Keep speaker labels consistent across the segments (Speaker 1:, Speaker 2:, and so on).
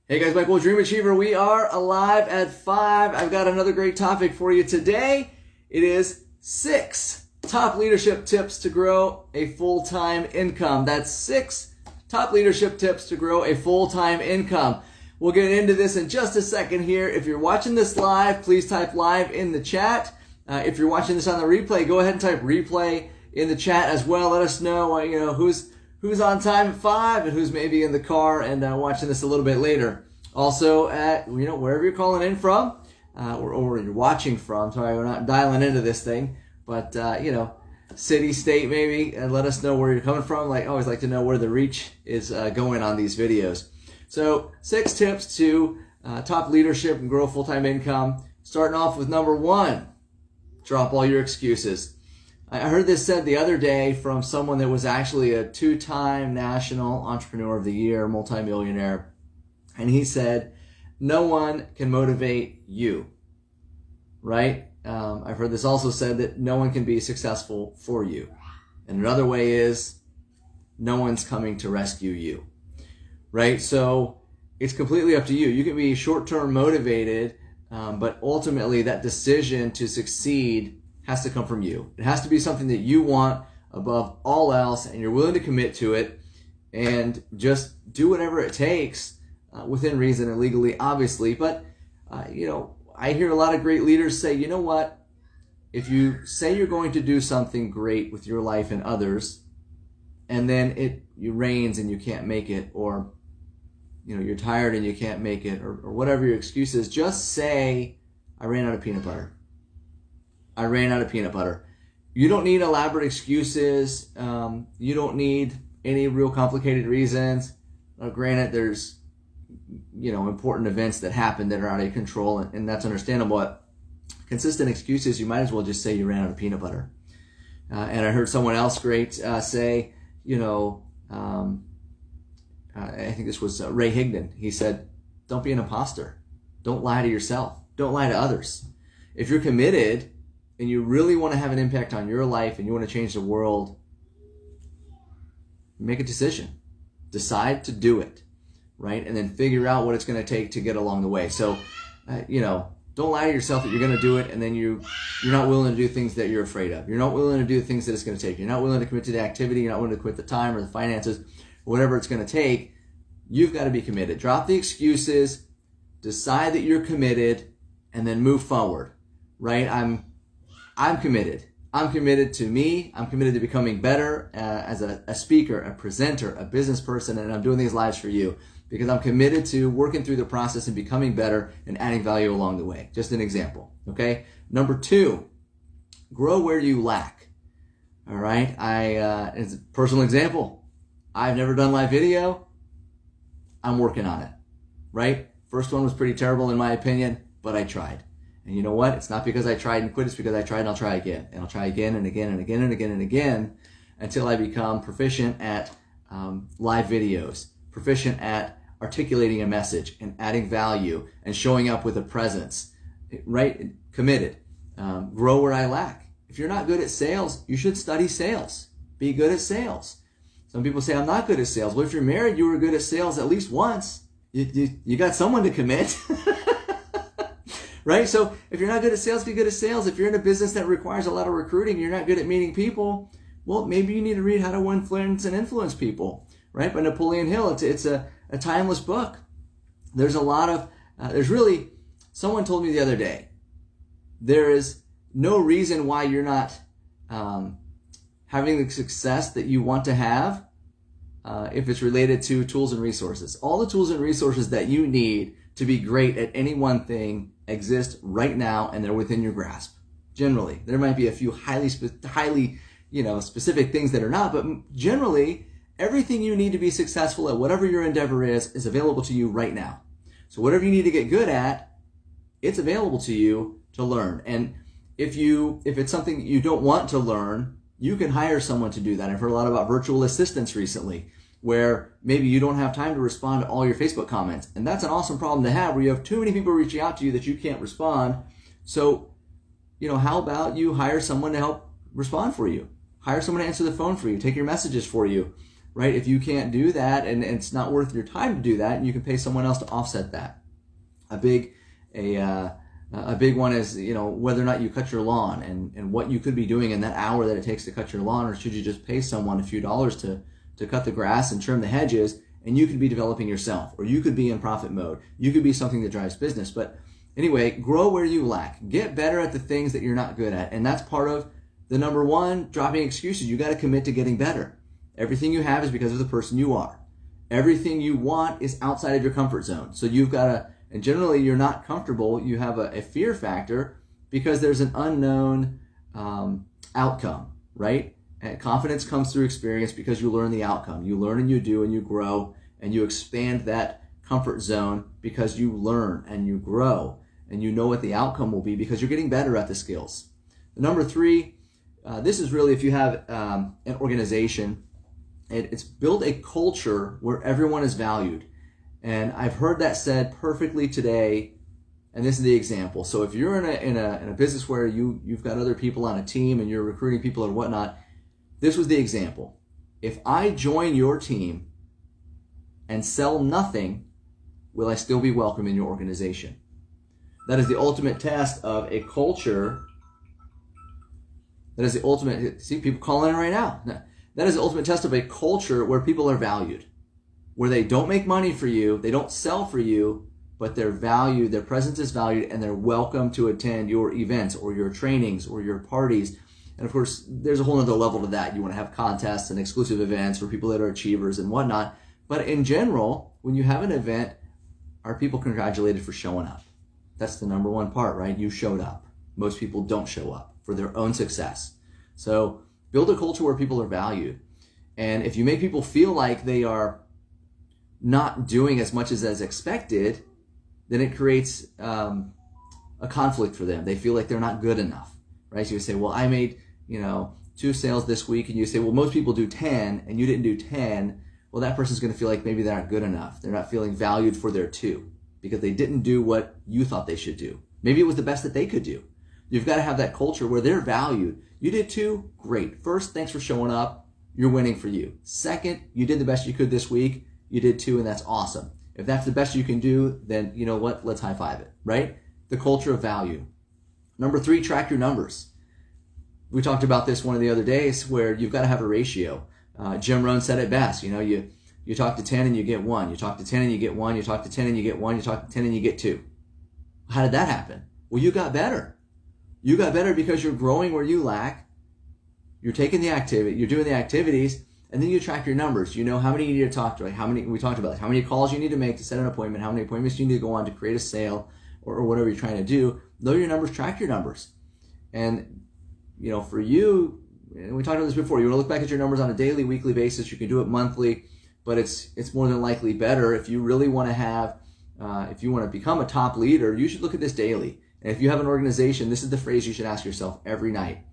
Speaker 1: Hey guys, Michael, Dream Achiever. We are alive at 5. I've got another great topic for you today. It is 6 top leadership tips to grow a full-time income. That's 6 top leadership tips to grow a full-time income. We'll get into this in just a second here. If you're watching this live, please type live in the chat. If you're watching this on the replay, go ahead and type replay in the chat as well. Let us know, who's on time at 5 and who's maybe in the car and watching this a little bit later. Also, wherever you're calling in from, or you're watching from. Sorry, we're not dialing into this thing, but city, state, maybe, and let us know where you're coming from. I always like to know where the reach is going on these videos. So, 6 tips to top leadership and grow full-time income. Starting off with number 1, drop all your excuses. I heard this said the other day from someone that was actually a 2-time National Entrepreneur of the Year, multimillionaire. And he said, no one can motivate you, right? I've heard this also said that no one can be successful for you. And another way is, no one's coming to rescue you, right? So it's completely up to you. You can be short-term motivated, but ultimately that decision to succeed has to come from you. It has to be something that you want above all else, and you're willing to commit to it and just do whatever it takes within reason and legally, obviously. But, I hear a lot of great leaders say, you know what? If you say you're going to do something great with your life and others, and then it rains and you can't make it, or, you're tired and you can't make it, or whatever your excuse is, just say, I ran out of peanut butter. I ran out of peanut butter. You don't need elaborate excuses. You don't need any real complicated reasons. Granted, there's important events that happen that are out of your control, and that's understandable. But consistent excuses, you might as well just say you ran out of peanut butter. And I heard someone else great say, I think this was Ray Higdon. He said, don't be an imposter. Don't lie to yourself. Don't lie to others. If you're committed and you really want to have an impact on your life and you want to change the world, make a decision. Decide to do it. Right? And then figure out what it's going to take to get along the way. So, don't lie to yourself that you're going to do it and then you're not willing to do things that you're afraid of. You're not willing to do the things that it's going to take. You're not willing to commit to the activity. You're not willing to commit the time or the finances, or whatever it's going to take. You've got to be committed. Drop the excuses, decide that you're committed, and then move forward. Right? I'm committed. I'm committed to me. I'm committed to becoming better as a speaker, a presenter, a business person, and I'm doing these lives for you because I'm committed to working through the process and becoming better and adding value along the way. Just an example, okay? Number 2, grow where you lack. All right? It's a personal example. I've never done live video. I'm working on it, right? First one was pretty terrible in my opinion, but I tried. And you know what? It's not because I tried and quit. It's because I tried and I'll try again. And I'll try again and again and again and again and again until I become proficient at live videos, proficient at articulating a message and adding value and showing up with a presence, right? Committed. Grow where I lack. If you're not good at sales, you should study sales. Be good at sales. Some people say, I'm not good at sales. Well, if you're married, you were good at sales at least once. You got someone to commit. Right? So if you're not good at sales, be good at sales. If you're in a business that requires a lot of recruiting, you're not good at meeting people, well, maybe you need to read How to Win Friends and Influence People, right? By Napoleon Hill. It's a timeless book. There's a lot of, someone told me the other day, there is no reason why you're not having the success that you want to have if it's related to tools and resources. All the tools and resources that you need to be great at any one thing exist right now, and they're within your grasp. Generally, there might be a few highly specific things that are not, but generally, everything you need to be successful at whatever your endeavor is available to you right now. So whatever you need to get good at, it's available to you to learn. And if it's something that you don't want to learn, you can hire someone to do that. I've heard a lot about virtual assistants recently, where maybe you don't have time to respond to all your Facebook comments. And that's an awesome problem to have, where you have too many people reaching out to you that you can't respond. So, how about you hire someone to help respond for you? Hire someone to answer the phone for you, take your messages for you, right? If you can't do that and it's not worth your time to do that, you can pay someone else to offset that. A big one is, whether or not you cut your lawn and what you could be doing in that hour that it takes to cut your lawn, or should you just pay someone a few dollars to cut the grass and trim the hedges, and you could be developing yourself, or you could be in profit mode. You could be something that drives business. But anyway, grow where you lack. Get better at the things that you're not good at. And that's part of the number one, dropping excuses. You got to commit to getting better. Everything you have is because of the person you are. Everything you want is outside of your comfort zone. So you've got to, and generally you're not comfortable. You have a fear factor because there's an unknown outcome, right? And confidence comes through experience because you learn the outcome. You learn and you do and you grow and you expand that comfort zone because you learn and you grow and you know what the outcome will be because you're getting better at the skills. Number three, this is really if you have an organization, it's build a culture where everyone is valued. And I've heard that said perfectly today, and this is the example. So if you're in a business where you've got other people on a team and you're recruiting people and whatnot, this was the example. If I join your team and sell nothing, will I still be welcome in your organization? That is the ultimate test of a culture. That is the ultimate, see people calling it right now. That is the ultimate test of a culture where people are valued, where they don't make money for you, they don't sell for you, but they're valued, their presence is valued, and they're welcome to attend your events or your trainings or your parties. And of course, there's a whole other level to that. You want to have contests and exclusive events for people that are achievers and whatnot. But in general, when you have an event, are people congratulated for showing up? That's the number one part, right? You showed up. Most people don't show up for their own success. So build a culture where people are valued. And if you make people feel like they are not doing as much as expected, then it creates a conflict for them. They feel like they're not good enough, right? So you say, well, I made 2 sales this week, and you say, well, most people do 10 and you didn't do 10. Well, that person's going to feel like maybe they're not good enough. They're not feeling valued for their 2 because they didn't do what you thought they should do. Maybe it was the best that they could do. You've got to have that culture where they're valued. You did 2, great. First, thanks for showing up. You're winning for you. Second, you did the best you could this week. You did 2, and that's awesome. If that's the best you can do, then you know what? Let's high five it, right? The culture of value. Number 3, track your numbers. We talked about this one of the other days where you've got to have a ratio. Jim Rohn said it best. You talk to 10 and you get 1. You talk to 10 and you get 1. You talk to 10 and you get 1. You talk to 10 and you get 2. How did that happen? Well, you got better. You got better because you're growing where you lack. You're taking the activity. You're doing the activities, and then you track your numbers. You know how many you need to talk to. Like we talked about how many calls you need to make to set an appointment. How many appointments you need to go on to create a sale, or whatever you're trying to do. Know your numbers. Track your numbers. And for you, and we talked about this before, you want to look back at your numbers on a daily, weekly basis. You can do it monthly, but it's more than likely better if you really want to have, if you want to become a top leader, you should look at this daily. And if you have an organization, this is the phrase you should ask yourself every night.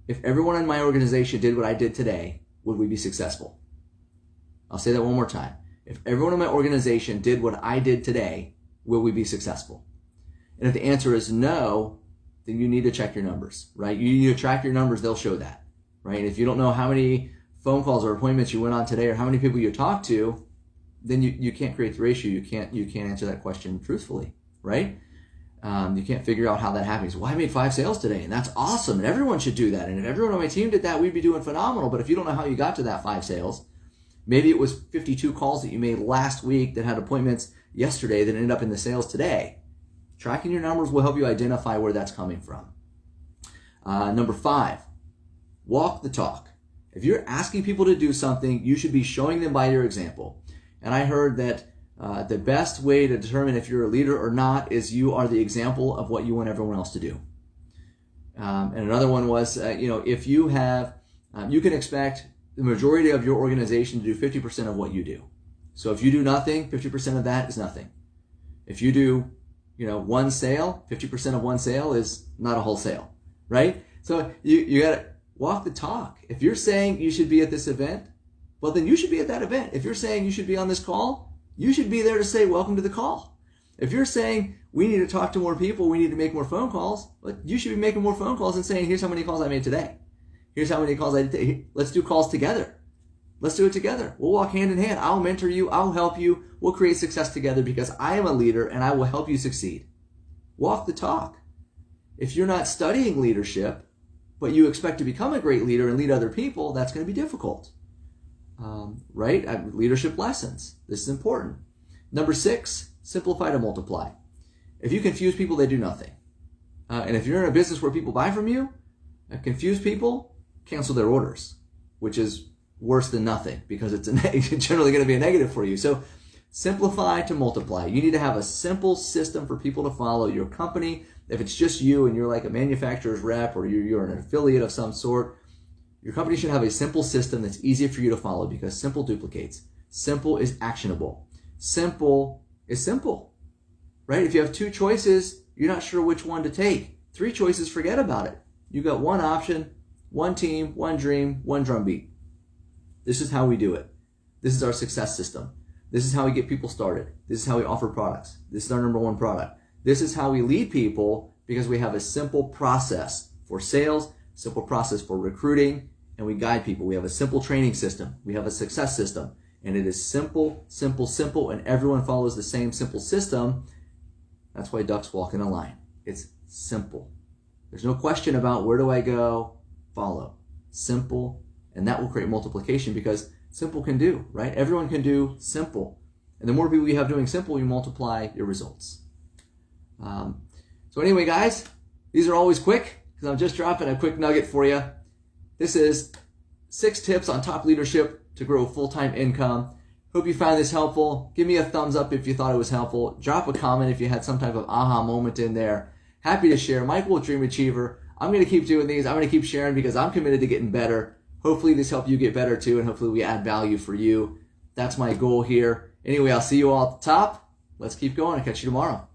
Speaker 1: If everyone in my organization did what I did today, would we be successful? I'll say that one more time. If everyone in my organization did what I did today, will we be successful? And if the answer is no, then you need to check your numbers, right? You need to track your numbers. They'll show that, right? And if you don't know how many phone calls or appointments you went on today or how many people you talked to, then you can't create the ratio. You can't answer that question truthfully, right? You can't figure out how that happens. Well, I made 5 sales today, and that's awesome, and everyone should do that. And if everyone on my team did that, we'd be doing phenomenal. But if you don't know how you got to that 5 sales, maybe it was 52 calls that you made last week that had appointments yesterday that ended up in the sales today. Tracking your numbers will help you identify where that's coming from. Number 5, walk the talk. If you're asking people to do something, you should be showing them by your example. And I heard that the best way to determine if you're a leader or not is you are the example of what you want everyone else to do. And another one was, if you have, you can expect the majority of your organization to do 50% of what you do. So if you do nothing, 50% of that is nothing. If you do, 1 sale, 50% of 1 sale is not a whole sale, right? So you got to walk the talk. If you're saying you should be at this event, well, then you should be at that event. If you're saying you should be on this call, you should be there to say, welcome to the call. If you're saying we need to talk to more people, we need to make more phone calls, but you should be making more phone calls and saying, here's how many calls I made today. Here's how many calls I did today. Let's do calls together. Let's do it together. We'll walk hand in hand. I'll mentor you. I'll help you. We'll create success together because I am a leader and I will help you succeed. Walk the talk. If you're not studying leadership, but you expect to become a great leader and lead other people, that's going to be difficult. Right? Leadership lessons. This is important. Number 6, simplify to multiply. If you confuse people, they do nothing. And if you're in a business where people buy from you, confused people cancel their orders, which is worse than nothing because it's generally going to be a negative for you. So simplify to multiply. You need to have a simple system for people to follow. Your company, if it's just you and you're like a manufacturer's rep or you're an affiliate of some sort, your company should have a simple system that's easy for you to follow because simple duplicates. Simple is actionable. Simple is simple, right? If you have 2 choices, you're not sure which one to take. 3 choices, forget about it. You got 1 option, 1 team, 1 dream, 1 drumbeat. This is how we do it. This is our success system. This is how we get people started. This is how we offer products. This is our number 1 product. This is how we lead people because we have a simple process for sales, simple process for recruiting, and we guide people. We have a simple training system. We have a success system. And it is simple, simple, simple, and everyone follows the same simple system. That's why ducks walk in a line. It's simple. There's no question about where do I go, follow. Simple, and that will create multiplication because simple can do, right? Everyone can do simple. And the more people you have doing simple, you multiply your results. So anyway, guys, these are always quick because I'm just dropping a quick nugget for you. This is 6 tips on top leadership to grow full-time income. Hope you found this helpful. Give me a thumbs up if you thought it was helpful. Drop a comment if you had some type of aha moment in there. Happy to share. Michael, Dream Achiever. I'm going to keep doing these. I'm going to keep sharing because I'm committed to getting better. Hopefully this helped you get better too, and hopefully we add value for you. That's my goal here. Anyway, I'll see you all at the top. Let's keep going and catch you tomorrow.